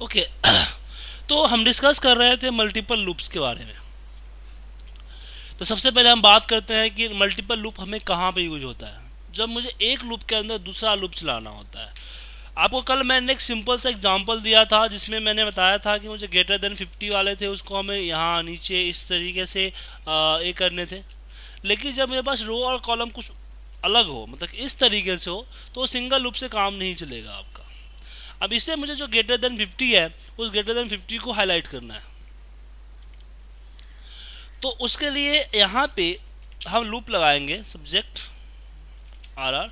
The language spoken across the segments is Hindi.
ओके तो हम डिस्कस कर रहे थे मल्टीपल लूप्स के बारे में। तो सबसे पहले हम बात करते हैं कि मल्टीपल लूप हमें कहाँ पे यूज होता है। जब मुझे एक लूप के अंदर दूसरा लूप चलाना होता है। आपको कल मैंने एक सिंपल सा एग्जांपल दिया था जिसमें मैंने बताया था कि मुझे ग्रेटर देन 50 वाले थे, उसको हमें यहाँ नीचे इस तरीके से ये करने थे। लेकिन जब मेरे पास रो और कॉलम कुछ अलग हो, मतलब इस तरीके से हो, तो सिंगल लूप से काम नहीं चलेगा आपका। अब इससे मुझे जो ग्रेटर देन 50 है, उस ग्रेटर देन 50 को हाईलाइट करना है। तो उसके लिए यहाँ पे हम लूप लगाएंगे, सब्जेक्ट आर आर,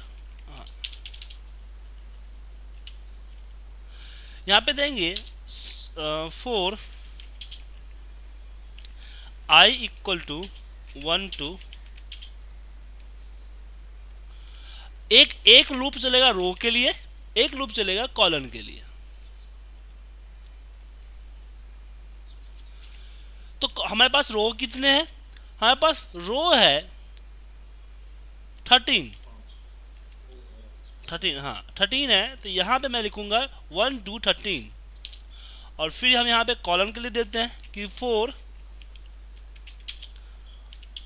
यहाँ पे देंगे फोर आई इक्वल टू 1 2। एक एक लूप चलेगा रो के लिए, एक लूप चलेगा कॉलन के लिए। तो हमारे पास रो कितने हैं? हमारे पास रो है 13। 13, हाँ 13 है। तो यहाँ पे मैं लिखूंगा 1 2 13। और फिर हम यहाँ पे कॉलम के लिए देते हैं कि 4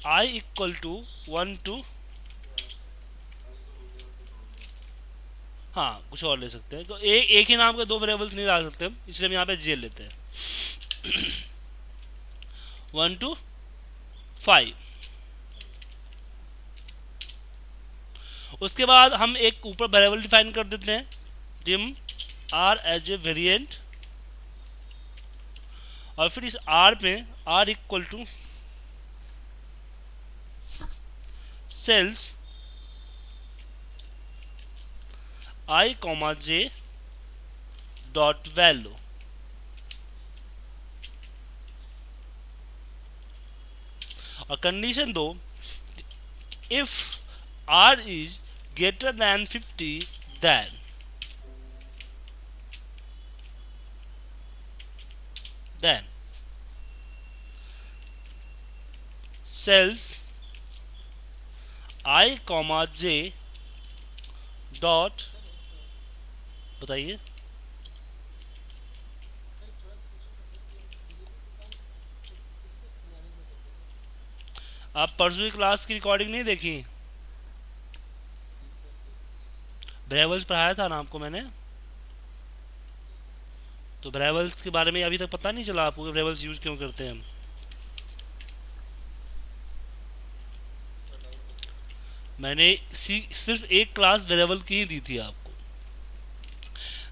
आई इक्वल टू 1 2। हाँ, कुछ और ले सकते हैं। तो एक ही नाम के दो वेरिएबल्स नहीं डाल सकते हम, इसलिए हम यहाँ पे जेल लेते हैं 1 2 5। उसके बाद हम एक ऊपर वेरिएबल डिफाइन कर देते हैं, dim R as a variant. और फिर इस आर पे R equal to cells I comma J dot value. और कंडीशन दो, if R is greater than 50 then then cells I comma J dot, बताइए। आप परसों की क्लास की रिकॉर्डिंग नहीं देखी? वेरिएबल्स पढ़ाया था ना आपको मैंने। तो वेरिएबल्स के बारे में अभी तक पता नहीं चला आपको कि वेरिएबल्स यूज क्यों करते हैं हम? मैंने सिर्फ एक क्लास वेरिएबल की ही दी थी आपको।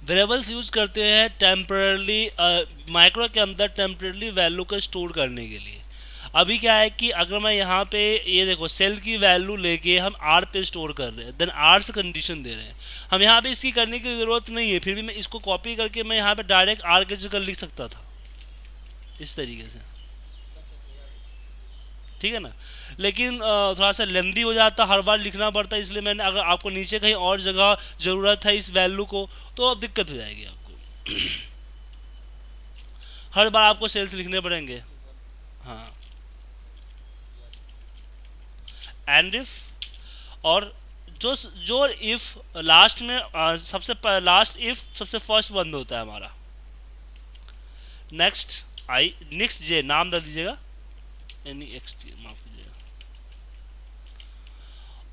वेरिएबल्स यूज करते हैं टेम्परली, माइक्रो के अंदर टेम्परली वैल्यू को स्टोर करने के लिए। अभी क्या है कि अगर मैं यहाँ पे ये देखो सेल की वैल्यू लेके हम आर पे स्टोर कर रहे हैं, देन आर से कंडीशन दे रहे हैं। हम यहाँ पे इसकी करने की ज़रूरत नहीं है, फिर भी मैं इसको कॉपी करके मैं यहाँ पे डायरेक्ट आर के जगह लिख सकता था इस तरीके से। ठीक है ना? लेकिन थोड़ा सा लेंदी हो जाता, हर बार लिखना पड़ता, इसलिए मैंने, अगर आपको नीचे कहीं और जगह ज़रूरत है इस वैल्यू को, तो अब दिक्कत हो जाएगी आपको। हर बार आपको सेल्स लिखने पड़ेंगे। हाँ, एंड इफ, और जो जो इफ लास्ट में सबसे लास्ट इफ सबसे फर्स्ट बंद होता है हमारा। नेक्स्ट आई, नेक्स्ट जे नाम डाल दीजिएगा, यानी एक्स माफ कीजिएगा।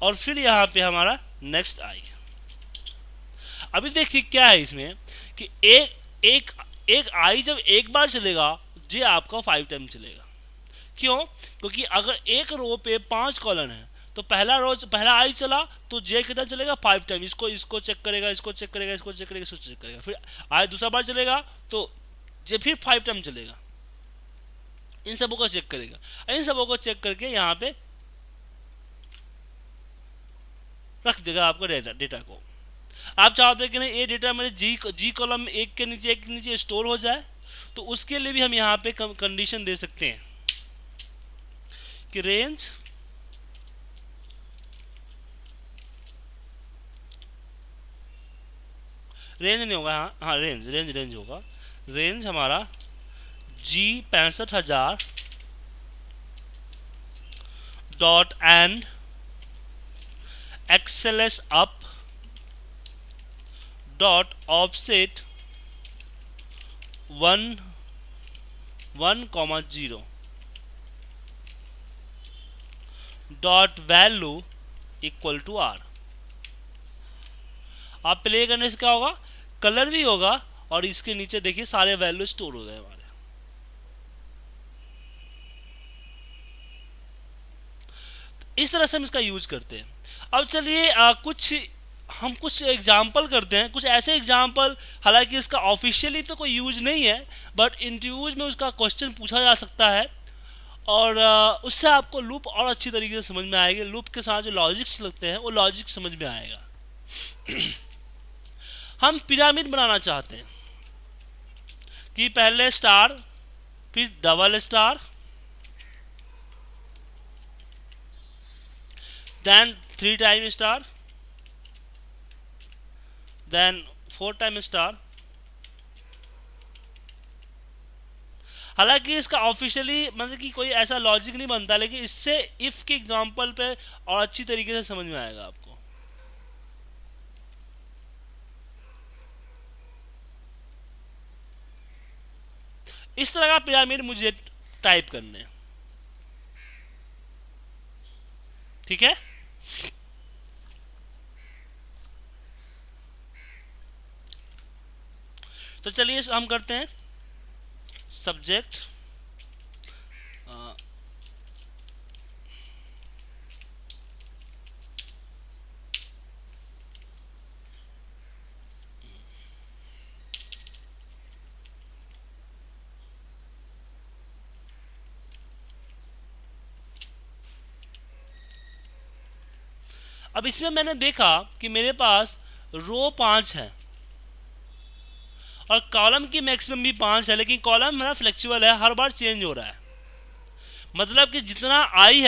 और फिर यहाँ पे हमारा नेक्स्ट आई। अभी देखिए क्या है इसमें कि एक एक आई जब एक बार चलेगा, जे आपका 5 टाइम चलेगा। क्यों? क्योंकि अगर एक रो पे 5 कॉलम है, तो पहला रो पहला आई चला तो जे कितना चलेगा? 5 टाइम। इसको इसको चेक करेगा, इसको चेक करेगा, इसको चेक करेगा, इसको चेक करेगा। फिर आई दूसरा बार चलेगा तो जे फिर 5 टाइम चलेगा। इन सबों को चेक करेगा, इन सबों को चेक करके यहाँ पे रख देगा आपको डेटा को। आप चाहते हैं कि नहीं ये डेटा मेरे जी कॉलम में एक के नीचे स्टोर हो जाए, तो उसके लिए भी हम यहाँ पे कंडीशन दे सकते हैं कि रेंज नहीं होगा, हाँ हाँ रेंज होगा। रेंज हमारा G 65,000 dot end XLS up dot offset 1 1 0 dot value equal to R. आप प्ले करने से क्या होगा, कलर भी होगा और इसके नीचे देखिए सारे वैल्यू स्टोर हो गए हमारे। इस तरह से हम इसका यूज करते हैं। अब चलिए हम कुछ एग्जाम्पल करते हैं, कुछ ऐसे एग्जाम्पल, हालांकि इसका ऑफिशियली तो कोई यूज नहीं है, बट इंटरव्यूज में उसका क्वेश्चन पूछा जा सकता है और उससे आपको लूप और अच्छी तरीके से समझ में आएगी। लूप के साथ जो लॉजिक्स लगते हैं वो लॉजिक समझ में आएगा। हम पिरामिड बनाना चाहते हैं कि पहले स्टार, फिर double star, then 3 time star, then 4 time star. हालांकि इसका ऑफिशियली मतलब कि कोई ऐसा लॉजिक नहीं बनता, लेकिन इससे इफ के एग्जांपल पे और अच्छी तरीके से समझ में आएगा आपको। इस तरह का पिरामिड मुझे टाइप करने हैं, ठीक है। तो चलिए हम करते हैं सब्जेक्ट अब इसमें मैंने देखा कि मेरे पास रो 5 है और कॉलम की मैक्सिमम भी 5 है, लेकिन कॉलम मेरा फ्लेक्सिबल है, हर बार चेंज हो रहा है। मतलब कि जितना आई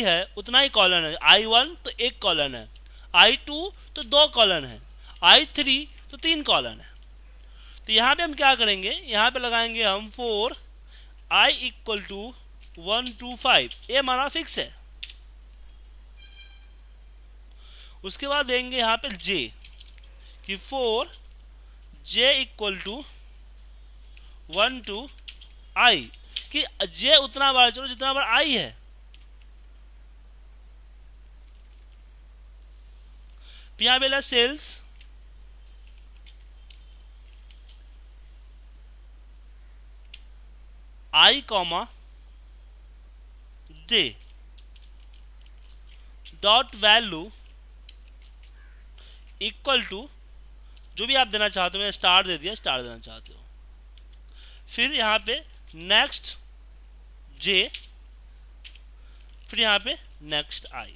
है उतना ही कॉलन है। I1 तो एक कॉलन है, I2 तो 2 कॉलन है, I3 तो 3 कॉलन है। तो यहाँ पे हम क्या करेंगे, यहाँ पे लगाएंगे हम 4 I इक्वल टू 1 2 5, ये हमारा फिक्स है। उसके बाद देंगे यहाँ पे J कि 4 J इक्वल टू 1 2 I, कि J उतना बार चलो जितना बार I है। यहाँ पे cells I comma J dot value equal to जो भी आप देना चाहते हो, मैं स्टार दे दिया, स्टार देना चाहते हो। फिर यहाँ पे नेक्स्ट J, फिर यहाँ पे नेक्स्ट I।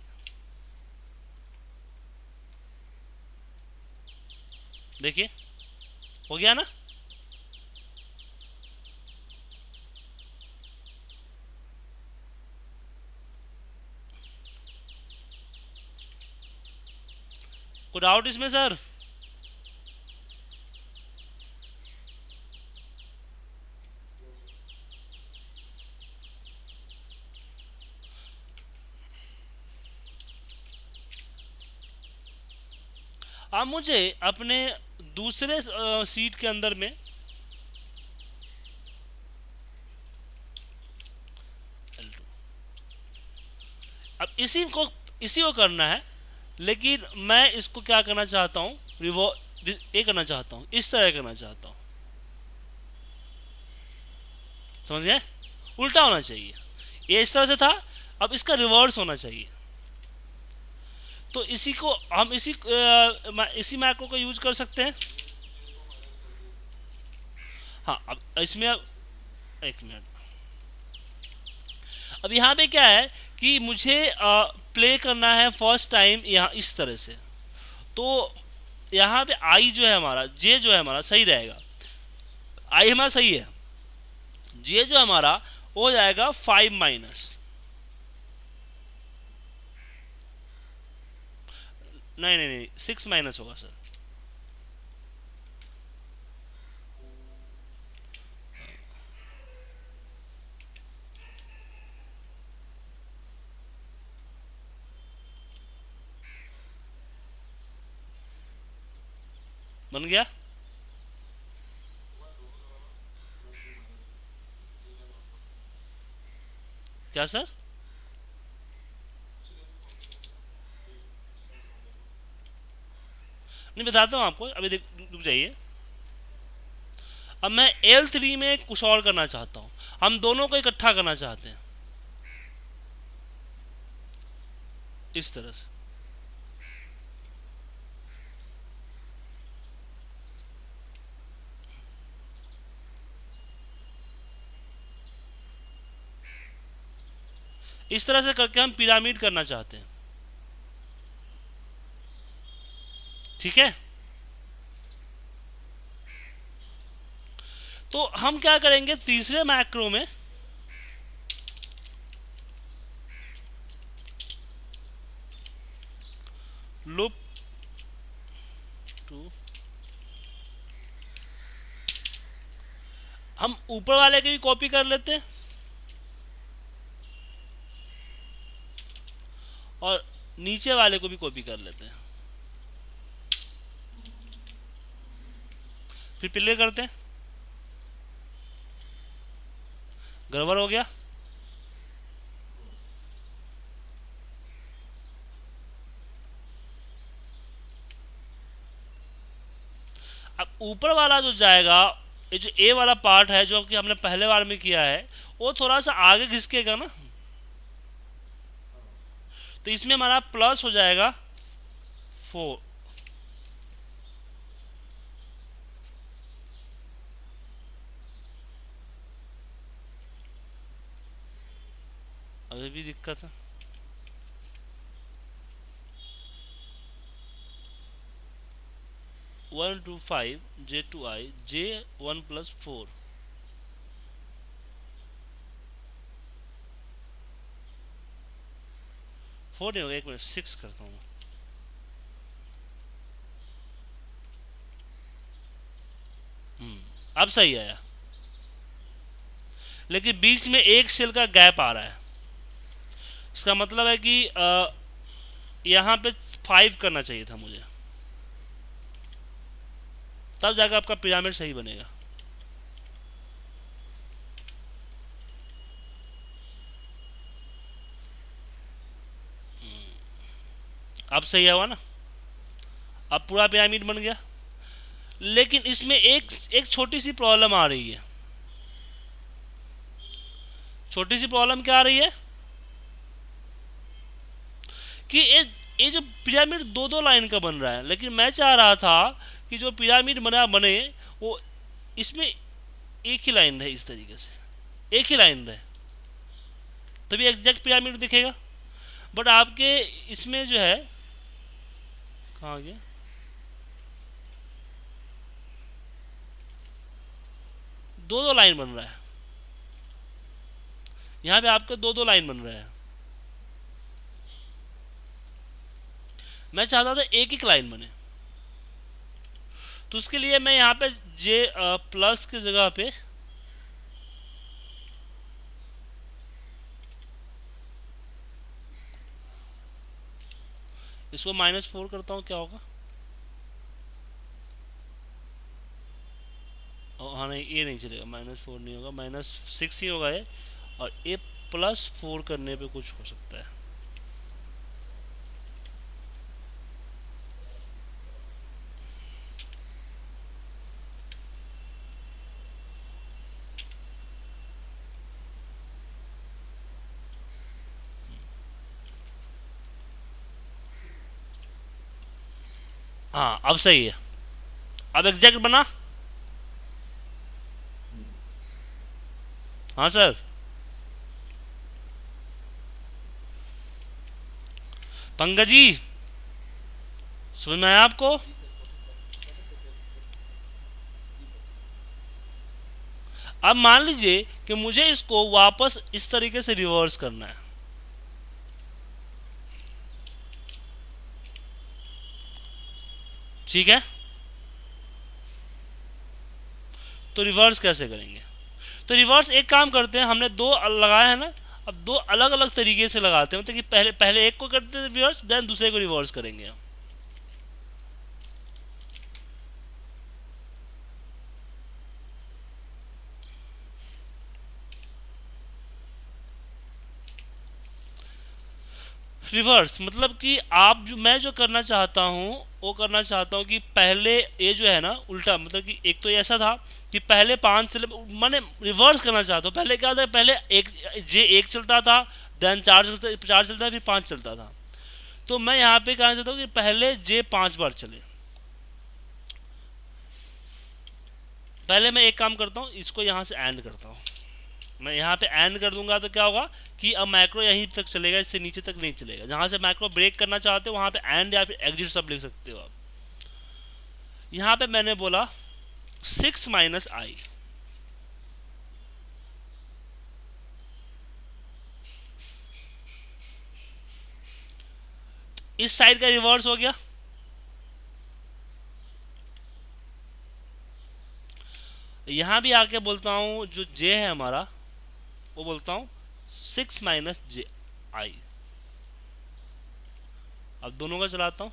देखिए हो गया ना। कोई डाउट इसमें सर? आप मुझे अपने दूसरे सीट के अंदर में अब इसी को करना है, लेकिन मैं इसको क्या करना चाहता हूँ, ये करना चाहता हूँ, इस तरह करना चाहता हूँ। समझ गए? उल्टा होना चाहिए। ये इस तरह से था, अब इसका रिवर्स होना चाहिए। तो इसी को हम इसी मैक्रो को यूज कर सकते हैं। हाँ, अब इसमें एक मिनट, अब यहाँ पे क्या है कि मुझे प्ले करना है फर्स्ट टाइम यहाँ इस तरह से। तो यहाँ पे आई जो है हमारा, जे जो है हमारा सही रहेगा, आई हमारा सही है, जे जो हमारा हो जाएगा 5 माइनस, नहीं 6 माइनस होगा सर। बन गया। क्या सर? नहीं, बताता हूँ आपको, अभी रुक जाइए। अब मैं L3 में कुछ और करना चाहता हूँ, हम दोनों को इकट्ठा करना चाहते हैं इस तरह से। इस तरह से करके हम पिरामिड करना चाहते हैं, ठीक है। तो हम क्या करेंगे, तीसरे मैक्रो में लूप टू, हम ऊपर वाले की भी कॉपी कर लेते हैं और नीचे वाले को भी कॉपी कर लेते हैं, फिर प्ले करते हैं। गड़बड़ हो गया। अब ऊपर वाला जो जाएगा, ये जो ए वाला पार्ट है जो कि हमने पहले बार में किया है, वो थोड़ा सा आगे घिसकेगा ना, तो इसमें हमारा प्लस हो जाएगा 4। अभी भी दिक्कत है। 1 to 5 J2I J1+4। 4 नहीं होगा, एक मिनट, 6 करता हूँ। अब सही आया, लेकिन बीच में एक सेल का गैप आ रहा है। इसका मतलब है कि यहाँ पे 5 करना चाहिए था मुझे, तब जाकर आपका पिरामिड सही बनेगा। अब सही हुआ ना, अब पूरा पिरामिड बन गया। लेकिन इसमें एक एक छोटी सी प्रॉब्लम आ रही है। छोटी सी प्रॉब्लम क्या आ रही है कि ये जो पिरामिड दो दो लाइन का बन रहा है, लेकिन मैं चाह रहा था कि जो पिरामिड बना बने वो इसमें एक ही लाइन रहे, इस तरीके से एक ही लाइन रहे, तभी एग्जैक्ट पिरामिड दिखेगा। बट आपके इसमें जो है, कहाँ गया, दो दो लाइन बन रहा है। यहाँ पे आपके दो दो लाइन बन रहे हैं, मैं चाहता था एक एक लाइन बने। तो उसके लिए मैं यहाँ पे जे प्लस की जगह पे इसको -4 करता हूँ, क्या होगा। हाँ नहीं, ये नहीं चलेगा, -4 नहीं होगा, -6 ही होगा ये। और ये +4 करने पे कुछ हो सकता है। हाँ अब सही है, अब एग्जैक्ट बना। हाँ सर। पंकज जी, समझ में आया आपको? अब मान लीजिए कि मुझे इसको वापस इस तरीके से रिवर्स करना है, ठीक है। तो रिवर्स कैसे करेंगे? तो रिवर्स एक काम करते हैं, हमने दो लगाए हैं ना, अब दो अलग अलग तरीके से लगाते हैं, मतलब कि पहले पहले एक को करते हैं रिवर्स, देन दूसरे को रिवर्स करेंगे हम। रिवर्स मतलब कि मैं जो करना चाहता हूँ वो करना चाहता हूँ कि पहले ये जो है ना उल्टा, मतलब कि एक तो ऐसा था कि पहले 5 चले, मैंने रिवर्स करना चाहता हूँ। पहले क्या था, पहले एक जे एक चलता था, देन 4 चलता फिर 5 चलता था। तो मैं यहाँ पे कहना चाहता हूँ कि पहले जे 5 बार चले। पहले मैं एक काम करता हूँ, इसको यहाँ से एंड करता हूँ। मैं यहाँ पे एंड कर दूंगा तो क्या होगा कि अब मैक्रो यहीं तक चलेगा, इससे नीचे तक नहीं चलेगा। जहाँ से मैक्रो ब्रेक करना चाहते हो वहाँ पे एंड या फिर एग्जिट सब लिख सकते हो आप। यहाँ पे मैंने बोला 6 - i। इस साइड का रिवर्स हो गया। यहाँ भी आके बोलता हूँ जो जे है हमारा, वो बोलता हूँ 6 - j i। अब दोनों का चलाता हूँ,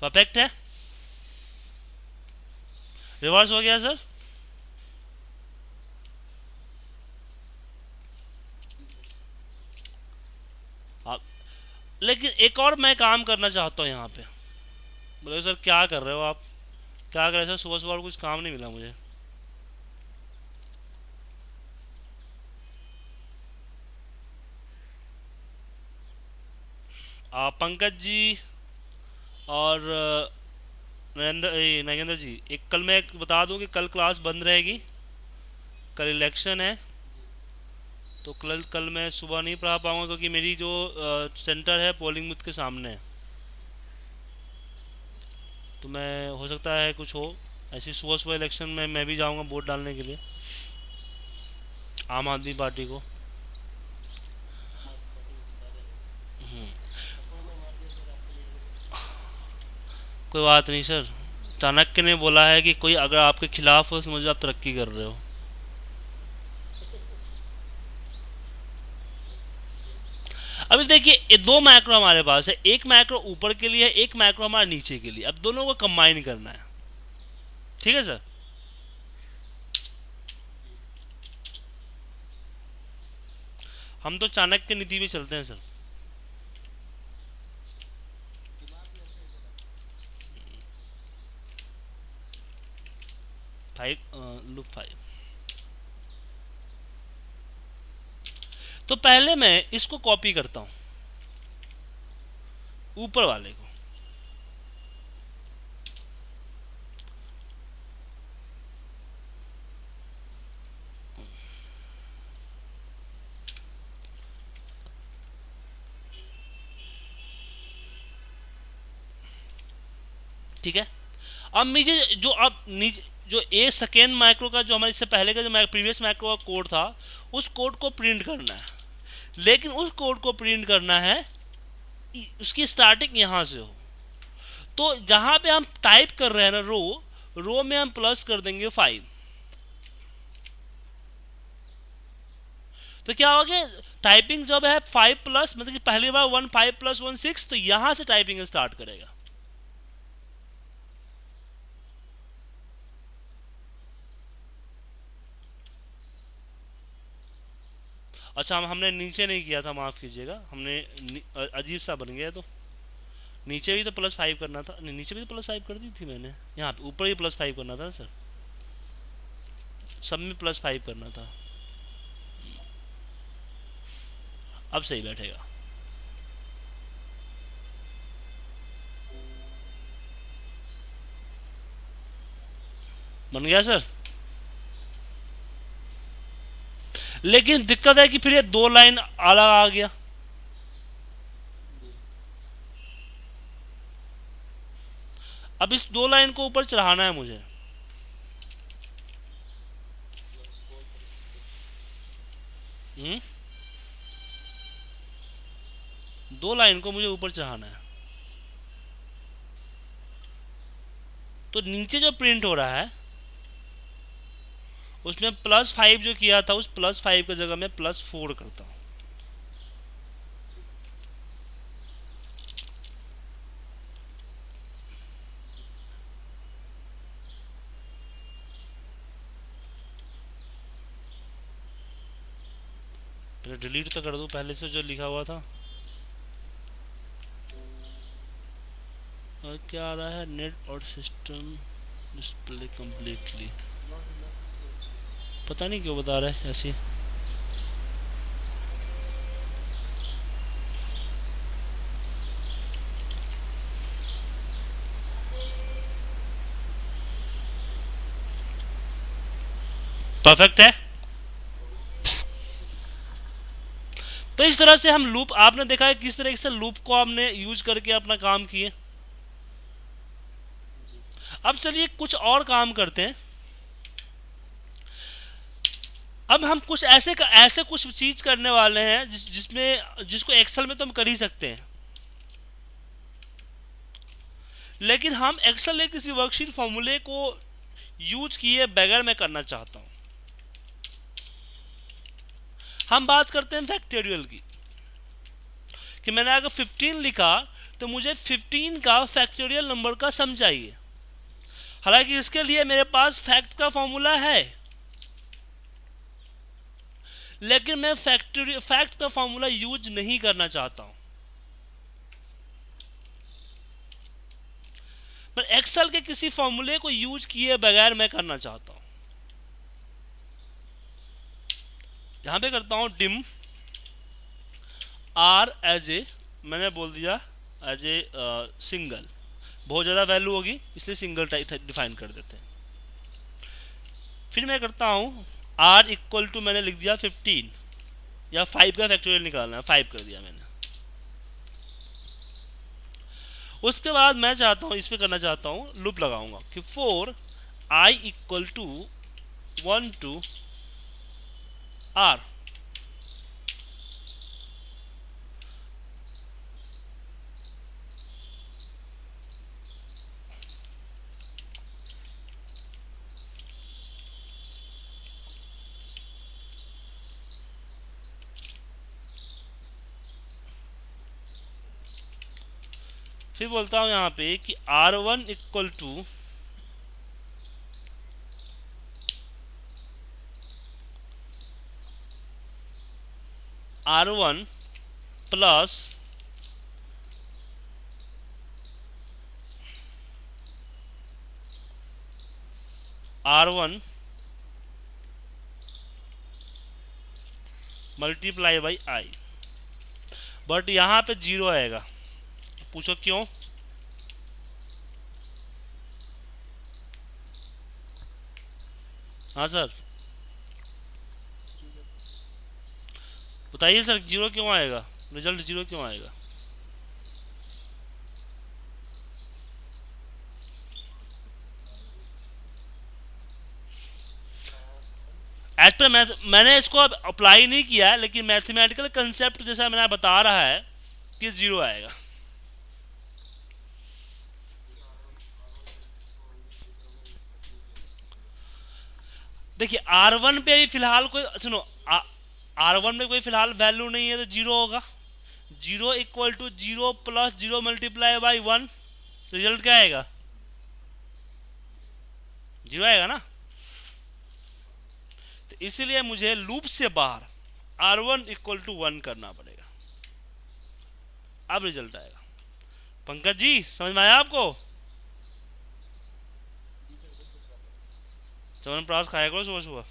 परफेक्ट है, रिवर्स हो गया सर। अब लेकिन एक और मैं काम करना चाहता हूँ यहाँ पे। बोले सर क्या कर रहे हो आप, क्या कर रहे हो सर, सुबह सुबह कुछ काम नहीं मिला मुझे। पंकज जी और नरेंद्र जी, एक कल मैं एक बता दूं कि कल क्लास बंद रहेगी, कल इलेक्शन है। तो कल कल मैं सुबह नहीं पढ़ा पाऊंगा क्योंकि मेरी जो सेंटर है पोलिंग बूथ के सामने है। तो मैं हो सकता है कुछ हो ऐसी, सुबह सुबह इलेक्शन में मैं भी जाऊंगा वोट डालने के लिए आम आदमी पार्टी को। हम्म, कोई बात नहीं सर, चाणक्य ने बोला है कि कोई अगर आपके खिलाफ हो समझो आप तरक्की कर रहे हो। अभी देखिए ये दो मैक्रो हमारे पास है, एक मैक्रो ऊपर के लिए है, एक मैक्रो हमारे नीचे के लिए। अब दोनों को कंबाइन करना है, ठीक है सर। हम तो चाणक्य नीति पे चलते हैं सर। 5 लूप 5। तो पहले मैं इसको कॉपी करता हूं ऊपर वाले को। ठीक है। अब नीचे जो अब नीचे जो ए सेकेंड माइक्रो का जो हमारे इससे पहले का जो प्रीवियस माइक्रो का कोड था, उस कोड को प्रिंट करना है। लेकिन उस कोड को प्रिंट करना है उसकी स्टार्टिंग यहां से हो। तो जहां पे हम टाइप कर रहे हैं ना रो में हम प्लस कर देंगे 5। तो क्या हो गया, टाइपिंग जब है 5 प्लस, मतलब कि पहली बार 1 5 + 1 6, तो यहां से टाइपिंग स्टार्ट करेगा। अच्छा हमने नीचे नहीं किया था, माफ कीजिएगा, हमने अजीब सा बन गया। तो नीचे भी तो +5 करना था, नहीं नीचे भी तो +5 कर दी थी मैंने, यहाँ पे ऊपर ही +5 करना था ना सर, सब में +5 करना था। अब सही बैठेगा। बन गया सर। लेकिन दिक्कत है कि फिर ये 2 लाइन अलग आ गया। अब इस 2 लाइन को ऊपर चढ़ाना है मुझे। हम्म 2 लाइन को मुझे ऊपर चढ़ाना है। तो नीचे जो प्रिंट हो रहा है उसमें +5 जो किया था, उस +5 की जगह में +4 करता हूँ। डिलीट तो कर दूं पहले से जो लिखा हुआ था। और क्या आ रहा है, नेट और सिस्टम डिस्प्ले कम्प्लीटली, पता नहीं क्यों बता रहा है ऐसी। परफेक्ट है। तो इस तरह से हम लूप, आपने देखा है किस तरह से लूप को हमने यूज करके अपना काम किए। अब चलिए कुछ और काम करते हैं। अब हम कुछ ऐसे कुछ चीज करने वाले हैं जिसको एक्सेल में तो हम कर ही सकते हैं, लेकिन हम एक्सेल के किसी वर्कशीट फॉर्मूले को यूज किए बगैर मैं करना चाहता हूं। हम बात करते हैं फैक्टोरियल की, कि मैंने अगर 15 लिखा तो मुझे 15 का फैक्टोरियल नंबर का सम चाहिए। हालांकि इसके लिए मेरे पास फैक्ट का फॉर्मूला है, लेकिन मैं फैक्ट का फॉर्मूला यूज नहीं करना चाहता हूं। पर एक्सेल के किसी फॉर्मूले को यूज किए बगैर मैं करना चाहता हूं। यहां पे करता हूं डिम आर एज ए, मैंने बोल दिया एज ए सिंगल, बहुत ज़्यादा वैल्यू होगी इसलिए सिंगल टाइप डिफाइन कर देते हैं। फिर मैं करता हूं आर इक्वल टू, मैंने लिख दिया 15 या 5 का फैक्टोरियल निकालना है, 5 कर दिया मैंने। उसके बाद मैं चाहता हूं, इस पे करना चाहता हूं, लूप लगाऊंगा कि for I equal to 1 to R. फिर बोलता हूं यहां पे कि R1 equal to R1 plus R1 multiply by I, but यहां पे 0 आएगा। पूछो क्यों? हाँ सर बताइए सर, 0 क्यों आएगा, रिजल्ट 0 क्यों आएगा? एज पर मैंने इसको अब अप्लाई नहीं किया है, लेकिन मैथमेटिकल कंसेप्ट जैसा मैंने बता रहा है कि 0 आएगा। देखिए R1 पे अभी फिलहाल कोई, सुनो, R1 में कोई फिलहाल वैल्यू नहीं है तो 0 होगा। 0 equal to 0 plus 0 multiply by 1, result क्या आएगा? 0 आएगा ना। तो इसीलिए मुझे लूप से बाहर R1 इक्वल टू 1 करना पड़ेगा, अब रिजल्ट आएगा। पंकज जी समझ में आया आपको? च्यवनप्राश खाया करो सुबह सुबह।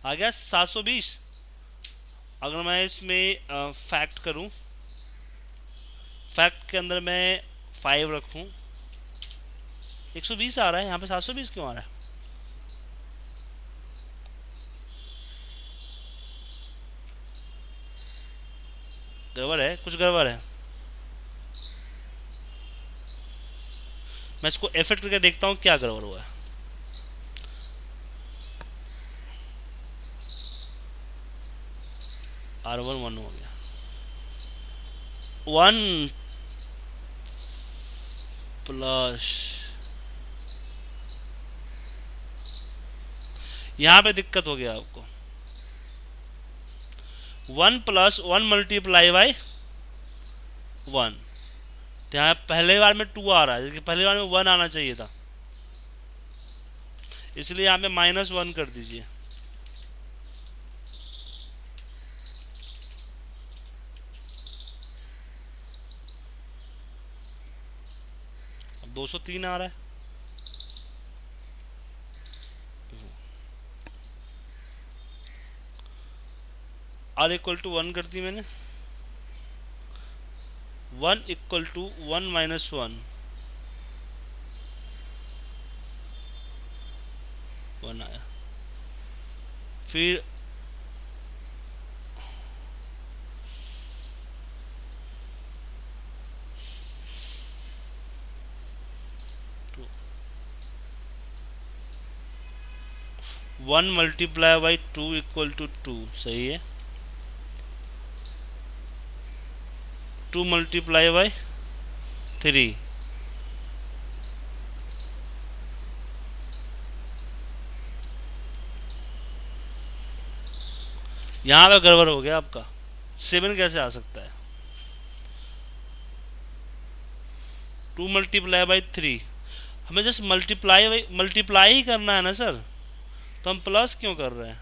आ गया 720। अगर मैं इसमें फैक्ट करूं, फैक्ट के अंदर मैं 5 रखूं, 120 आ रहा है, यहाँ पे 720 क्यों आ रहा है? गड़बड़ है, कुछ गड़बड़ है। मैं इसको इफेक्ट करके देखता हूँ क्या गड़बड़ हुआ है। R1 1 हो गया, 1 प्लस, यहाँ पे दिक्कत हो गया आपको। 1 प्लस 1 मल्टीप्लाई बाई 1, तो यहाँ पहले बार में 2 आ रहा है, जबकि पहले बार में 1 आना चाहिए था, इसलिए यहाँ पे -1 कर दीजिए। अब 203 आ रहा है, r = 1 कर दी मैंने। 1 = 1 - 1, 1 आया। फिर 1 × 2 = 2, सही है। 2 × 3, यहाँ पे गड़बड़ हो गया आपका, 7 कैसे आ सकता है? 2 × 3, हमें जस्ट मल्टीप्लाई ही करना है ना सर, तो हम प्लस क्यों कर रहे हैं?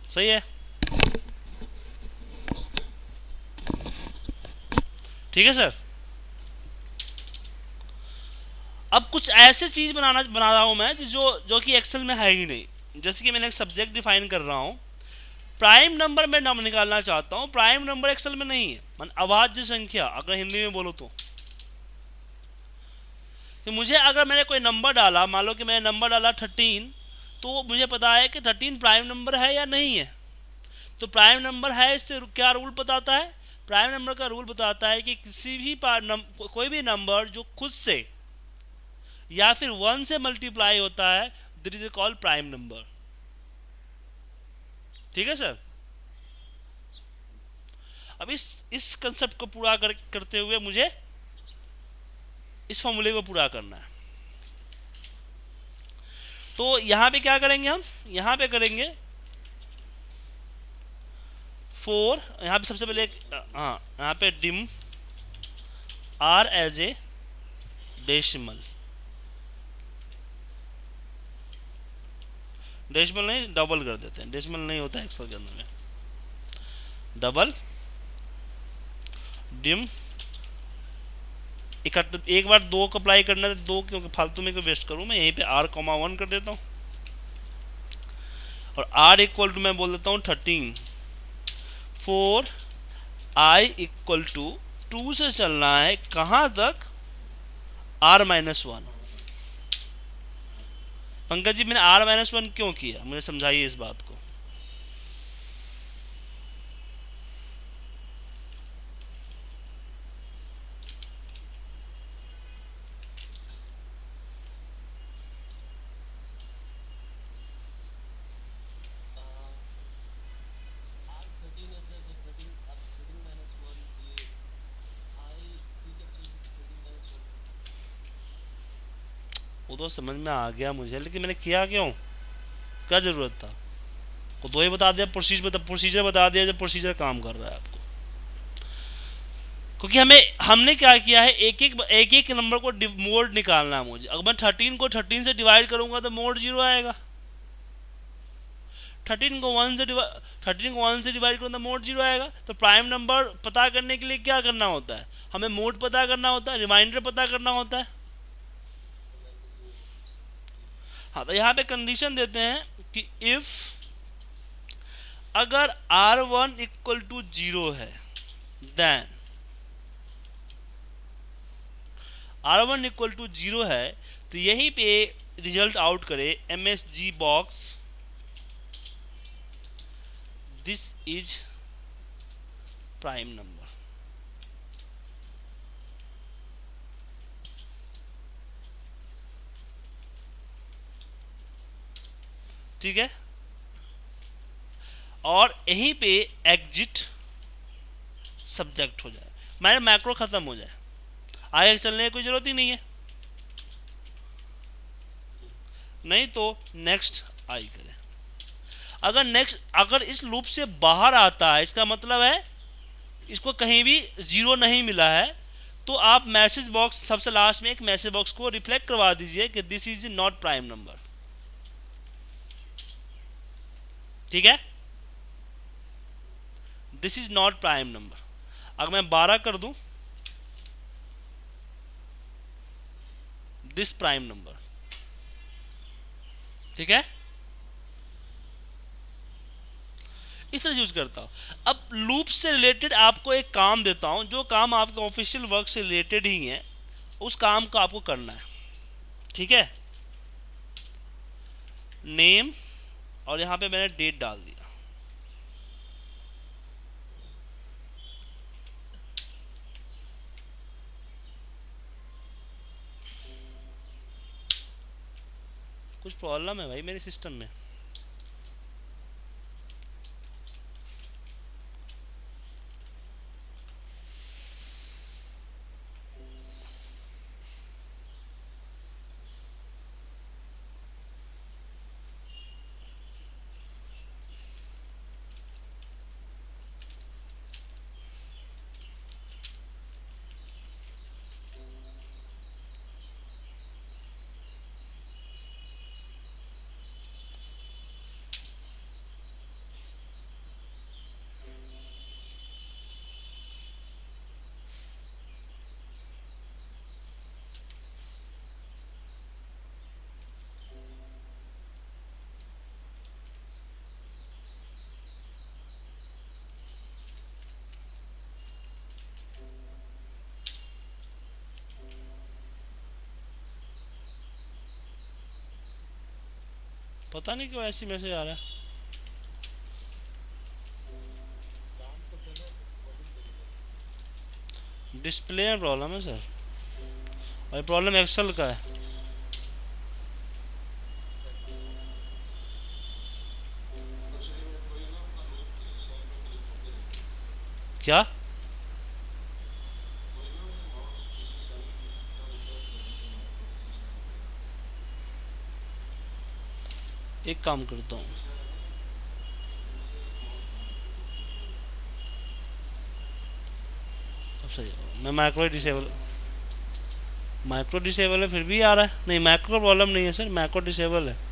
सही है, ठीक है सर। अब कुछ ऐसे चीज बना रहा हूं मैं जो कि एक्सेल में है ही नहीं। जैसे कि मैंने एक सब्जेक्ट डिफाइन कर रहा हूं, प्राइम नंबर मैं नाम निकालना चाहता हूं, प्राइम नंबर एक्सेल में नहीं है, मन अभाज्य संख्या अगर हिंदी में बोलो तो। कि मुझे अगर मैंने कोई नंबर डाला, मान लो कि मैंने नंबर डाला 13, तो मुझे पता है कि 13 प्राइम नंबर है या नहीं है। तो प्राइम नंबर है, इससे क्या रूल बताता है? प्राइम नंबर का रूल बताता है कि किसी भी कोई भी नंबर जो खुद से या फिर 1 से मल्टीप्लाई होता है, that is called prime number. ठीक है सर। अब इस कंसेप्ट को पूरा करते हुए मुझे इस फॉर्मूले को पूरा करना है। तो यहां पे क्या करेंगे हम? यहां पे करेंगे 4, यहां पे सबसे पहले हाँ, यहां पे dim r as a decimal, decimal नहीं डबल कर देते हैं, डेसिमल नहीं होता है एक्सेल के अंदर में, डबल डिम एक बार 2 को अप्लाई करना है, 2 क्योंकि फालतू में को वेस्ट करूं, मैं यहीं पे r, 1 कर देता हूं, और r = मैं बोल देता हूं 13। 4 i = 2 से चलना है कहां तक? r-1। पंकज जी मैंने r-1 क्यों किया, मुझे समझाइए इस बात को। वो तो समझ में आ गया मुझे, लेकिन मैंने किया क्यों? क्या जरूरत था? को दो ही बता दिया, प्रोसीजर बता दिया, जब प्रोसीजर काम कर रहा है आपको। क्योंकि हमने क्या किया है, एक एक नंबर को मोड निकालना है मुझे। अगर मैं 13 को 13 से डिवाइड करूंगा तो मोड 0 आएगा। 13 को 1 से डिवाइड करूँ तो मोड 0 आएगा। तो प्राइम नंबर पता करने के लिए क्या करना होता है? हमें मोड पता करना होता है, रिमाइंडर पता करना होता है। हाँ, तो यहाँ पे कंडीशन देते हैं कि इफ अगर r1 = 0 है, देन r1 = 0 है, तो यहीं पे रिजल्ट आउट करे MSG box, this is prime number. ठीक है, और यहीं पे एग्जिट सब्जेक्ट हो जाए, मेरा मैक्रो खत्म हो जाए, आगे चलने की कोई जरूरत ही नहीं है। नहीं तो नेक्स्ट आई करें। अगर इस लूप से बाहर आता है, इसका मतलब है इसको कहीं भी जीरो नहीं मिला है, तो आप मैसेज बॉक्स सबसे लास्ट में एक मैसेज बॉक्स को रिफ्लेक्ट करवा दीजिए कि this is not prime number. ठीक है, this is not prime number. अगर मैं 12 कर दूं, दिस प्राइम नंबर। ठीक है, इस तरह यूज करता हूं। अब लूप से रिलेटेड आपको एक काम देता हूं, जो काम आपके ऑफिशियल वर्क से रिलेटेड ही है, उस काम को आपको करना है। ठीक है, नेम और यहां पे मैंने डेट डाल दिया। कुछ प्रॉब्लम है भाई मेरे सिस्टम में। पता नहीं क्यों ऐसी मैसेज आ रहा है। डिस्प्ले में प्रॉब्लम है सर, और प्रॉब्लम एक्सेल का है। क्या? एक काम करता हूँ, अब सही है। मैं माइक्रो डिसेबल है, फिर भी आ रहा है। नहीं, मैक्रो प्रॉब्लम नहीं है सर, मैक्रो डिसेबल है।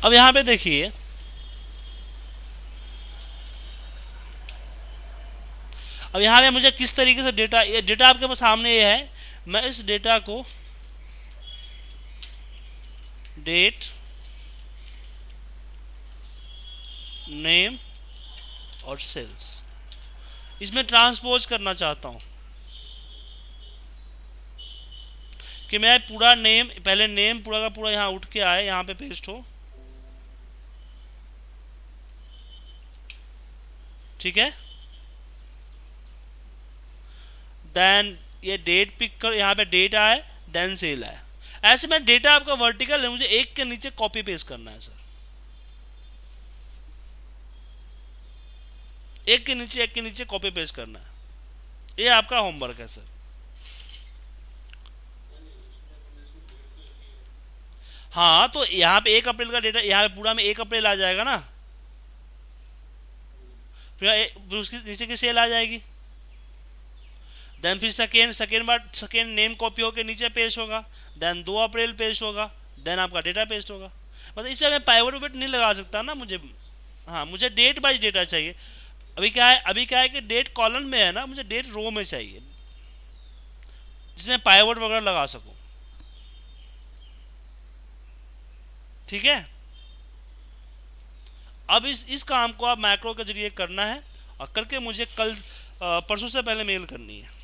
अब यहाँ पे देखिए, अब यहाँ पे मुझे किस तरीके से डेटा, ये डेटा आपके पास सामने ये है, मैं इस डेटा को डेट, नेम और सेल्स इसमें ट्रांसपोज करना चाहता हूँ कि मैं पूरा नेम, पहले नेम पूरा का पूरा यहाँ उठ के आए, यहाँ पे पेस्ट हो। ठीक है, देन ये डेट पिक कर, यहाँ पे डेट आए, देन सेल आए। ऐसे में डेटा आपका वर्टिकल है, मुझे एक के नीचे कॉपी पेस्ट करना है सर, एक के नीचे कॉपी पेस्ट करना है। ये आपका होमवर्क है सर। हाँ, तो यहाँ पे 1 अप्रैल का डेटा, यहाँ पे पूरा में 1 अप्रैल आ जाएगा ना, फिर उसके नीचे की सेल आ जाएगी। देन फिर सेकेंड नेम कॉपी होकर नीचे पेस्ट होगा, देन 2 अप्रैल पेस्ट होगा, देन आपका डेटा पेस्ट होगा। मतलब इसमें मैं पाइवट वेट नहीं लगा सकता ना मुझे। हाँ, मुझे डेट बाई डेटा चाहिए। अभी क्या है कि डेट कॉलम में है ना, मुझे डेट रो में चाहिए जिसमें पाइवट वगैरह लगा सकूं। ठीक है, अब इस काम को आप मैक्रो के जरिए करना है, और करके मुझे कल परसों से पहले मेल करनी है।